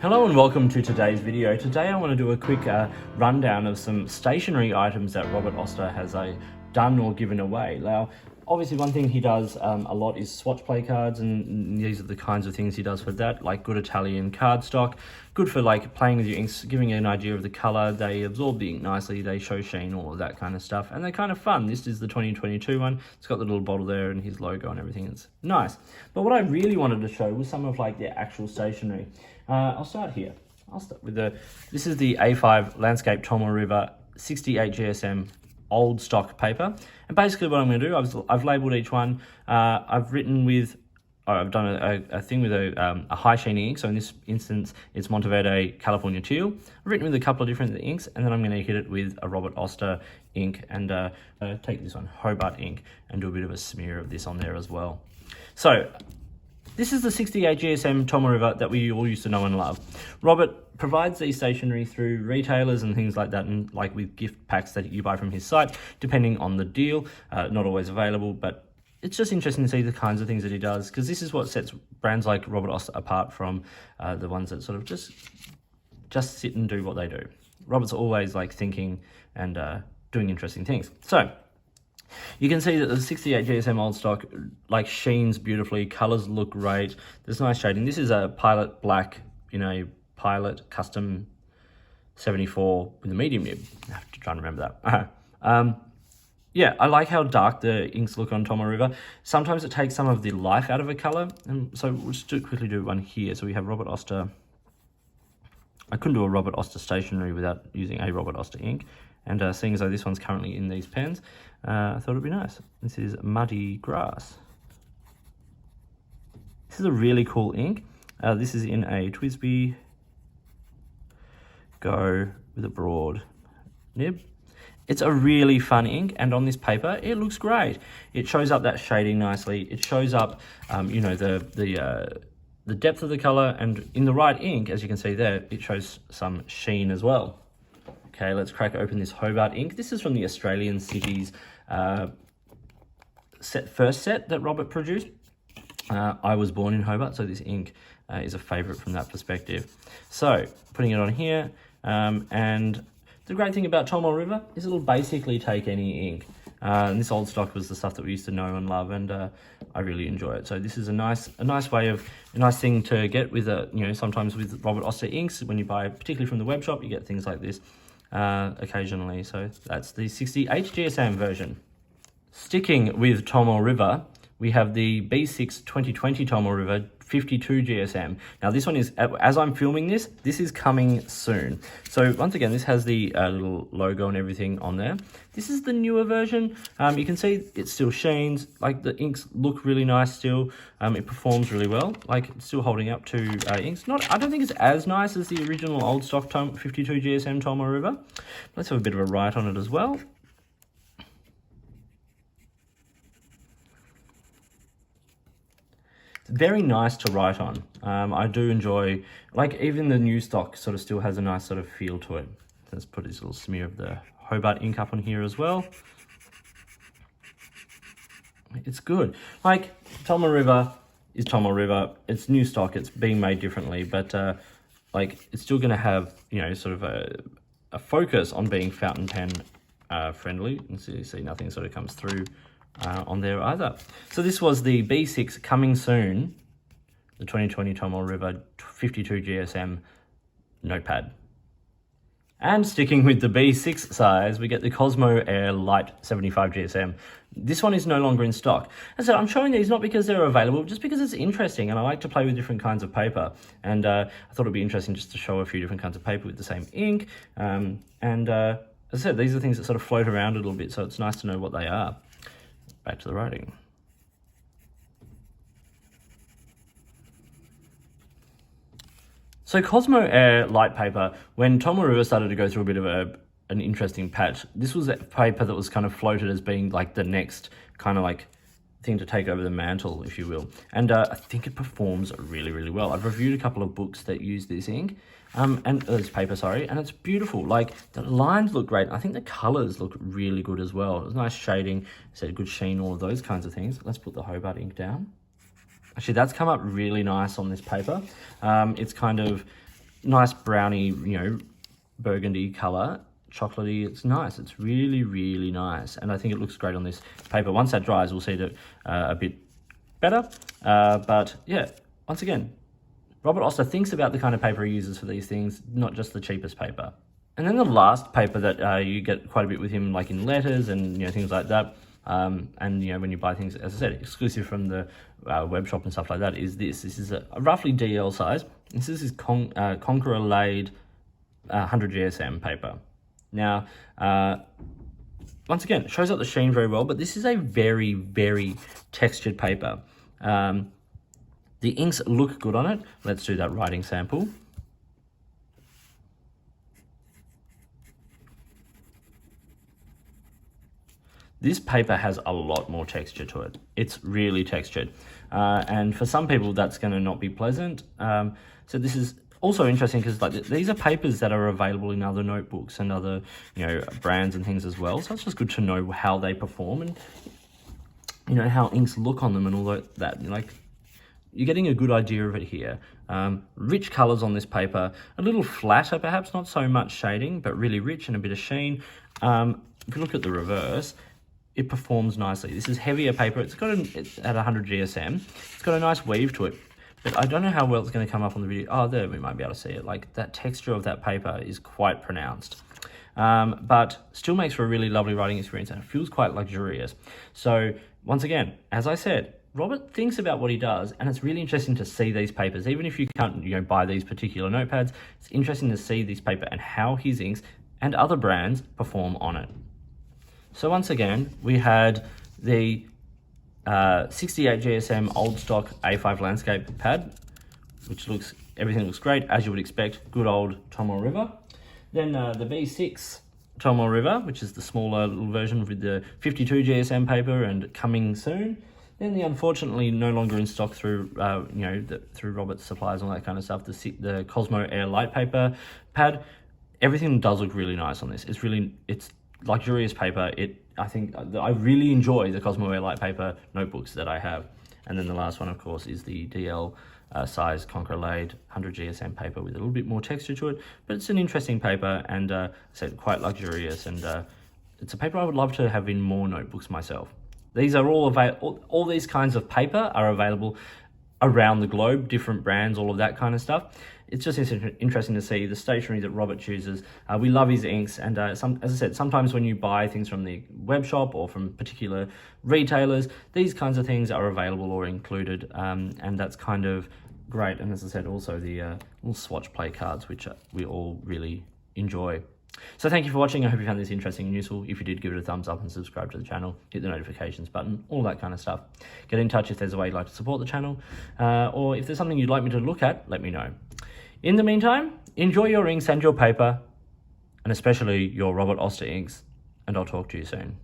Hello and welcome to today's video. Today I want to do a quick rundown of some stationery items that Robert Oster has done or given away. Now, obviously one thing he does a lot is swatch play cards, and these are the kinds of things he does for that, like good Italian cardstock, good for like playing with your inks, giving you an idea of the color. They absorb the ink nicely, they show sheen, all of that kind of stuff, and they're kind of fun. This is the 2022 one. It's got the little bottle there and his logo and everything. It's nice. But what I really wanted to show was some of like the actual stationery. I'll start here. I'll start with this is the A5 Landscape Tomo River 68 GSM old stock paper. And basically what I'm going to do, I've labeled each one. I've written with, I've done a thing with a high sheen ink. So in this instance, it's Monteverde California Teal. I've written with a couple of different inks, and then I'm going to hit it with a Robert Oster ink and take this one, Hobart ink, and do a bit of a smear of this on there as well. So this is the 68 GSM Tomo River that we all used to know and love. Robert provides these stationery through retailers and things like that, and like with gift packs that you buy from his site, depending on the deal. Not always available, but it's just interesting to see the kinds of things that he does, because this is what sets brands like Robert Oster apart from the ones that sort of just sit and do what they do. Robert's always like thinking and doing interesting things. So you can see that the 68 GSM old stock like sheens beautifully, colors look great, there's nice shading. This is a Pilot black, Pilot custom 74 with a medium nib. I have to try and remember that. Yeah, I like how dark the inks look on Tomo River. Sometimes it takes some of the life out of a color, and so we'll just quickly do one here. So we have Robert Oster. I couldn't do a Robert Oster stationery without using a Robert Oster ink. And seeing as though this one's currently in these pens, I thought it'd be nice. This is Muddy Grass. This is a really cool ink. This is in a TWSBI Go with a broad nib. It's a really fun ink, and on this paper, it looks great. It shows up that shading nicely. It shows up, the depth of the color, and in the right ink, as you can see there, it shows some sheen as well. Okay, let's crack open this Hobart ink. This is from the Australian Cities first set that Robert produced. I was born in Hobart, so this ink is a favorite from that perspective. So, putting it on here, and the great thing about Tomo River is it'll basically take any ink. And this old stock was the stuff that we used to know and love, and I really enjoy it. So this is a nice thing to get with sometimes with Robert Oster inks. When you buy, particularly from the web shop, you get things like this occasionally. So that's the 68 GSM version. Sticking with Tomo River, we have the B6 2020 Tomo River 52 GSM. Now this one is, as I'm filming this is coming soon. So once again, this has the little logo and everything on there. This is the newer version. You can see it still sheens, like the inks look really nice still. It performs really well, like it's still holding up to inks. I don't think it's as nice as the original old stock 52 GSM Tomo River. Let's have a bit of a write on it as well. Very nice to write on. I do enjoy, like even the new stock sort of still has a nice sort of feel to it. Let's put this little smear of the Hobart ink up on here as well. It's good. Like Tomo River is Tomo River. It's new stock. It's being made differently, but like it's still going to have sort of a focus on being fountain pen friendly. And so you see nothing sort of comes through on there either. So this was the B6 coming soon, the 2020 Tomo River 52 GSM notepad. And sticking with the B6 size, we get the Cosmo Air Light 75 GSM. This one is no longer in stock. And so I'm showing these not because they're available, just because it's interesting, and I like to play with different kinds of paper. And I thought it'd be interesting just to show a few different kinds of paper with the same ink. As I said, these are things that sort of float around a little bit, so it's nice to know what they are. Back to the writing. So Cosmo Air Light paper, when Tomo River started to go through a bit of an interesting patch, this was a paper that was kind of floated as being like the next kind of like thing to take over the mantle, if you will. And I think it performs really, really well. I've reviewed a couple of books that use this ink, and this paper, sorry, and it's beautiful. Like the lines look great. I think the colors look really good as well. It's nice shading, said good sheen, all of those kinds of things. Let's put the Hobart ink down. Actually, that's come up really nice on this paper. It's kind of nice browny, burgundy color, chocolatey. It's nice. It's really, really nice. And I think it looks great on this paper. Once that dries, we'll see it a bit better. But yeah, once again, Robert Oster thinks about the kind of paper he uses for these things, not just the cheapest paper. And then the last paper that you get quite a bit with him, like in letters and things like that, and when you buy things, as I said, exclusive from the web shop and stuff like that, is this. This is a roughly DL size. This is Conqueror laid 100 GSM paper. Now, once again, it shows up the sheen very well, but this is a very, very textured paper. The inks look good on it. Let's do that writing sample. This paper has a lot more texture to it. It's really textured. And for some people, that's going to not be pleasant. So this is also interesting because these are papers that are available in other notebooks and other brands and things as well. So it's just good to know how they perform and how inks look on them and all that. You're getting a good idea of it here. Rich colors on this paper, a little flatter perhaps, not so much shading, but really rich and a bit of sheen. If you look at the reverse, it performs nicely. This is heavier paper. It's at 100 GSM. It's got a nice weave to it, but I don't know how well it's going to come up on the video. Oh, there, we might be able to see it. Like, that texture of that paper is quite pronounced, but still makes for a really lovely writing experience, and it feels quite luxurious. So once again, as I said, Robert thinks about what he does, and it's really interesting to see these papers. Even if you can't buy these particular notepads, it's interesting to see this paper and how his inks and other brands perform on it. So once again, we had the 68 GSM old stock A5 landscape pad, which everything looks great, as you would expect, good old Tomo River. Then the B6 Tomo River, which is the smaller little version with the 52 GSM paper and coming soon. Then the unfortunately no longer in stock through through Robert's supplies and all that kind of stuff, the Cosmo Air Light paper pad. Everything does look really nice on this. It's luxurious paper. I really enjoy the Cosmo Air Light paper notebooks that I have. And then the last one, of course, is the DL size Conqueror laid 100 GSM paper with a little bit more texture to it, but it's an interesting paper and quite luxurious, and it's a paper I would love to have in more notebooks myself. These are all these kinds of paper are available around the globe, different brands, all of that kind of stuff. It's just interesting to see the stationery that Robert chooses. We love his inks, and as I said, sometimes when you buy things from the web shop or from particular retailers, these kinds of things are available or included, and that's kind of great. And as I said, also the little swatch play cards, which we all really enjoy. So thank you for watching. I hope you found this interesting and useful. If you did, give it a thumbs up and subscribe to the channel, hit the notifications button, all that kind of stuff. Get in touch if there's a way you'd like to support the channel, or if there's something you'd like me to look at, let me know. In the meantime, enjoy your inks and your paper, and especially your Robert Oster inks, and I'll talk to you soon.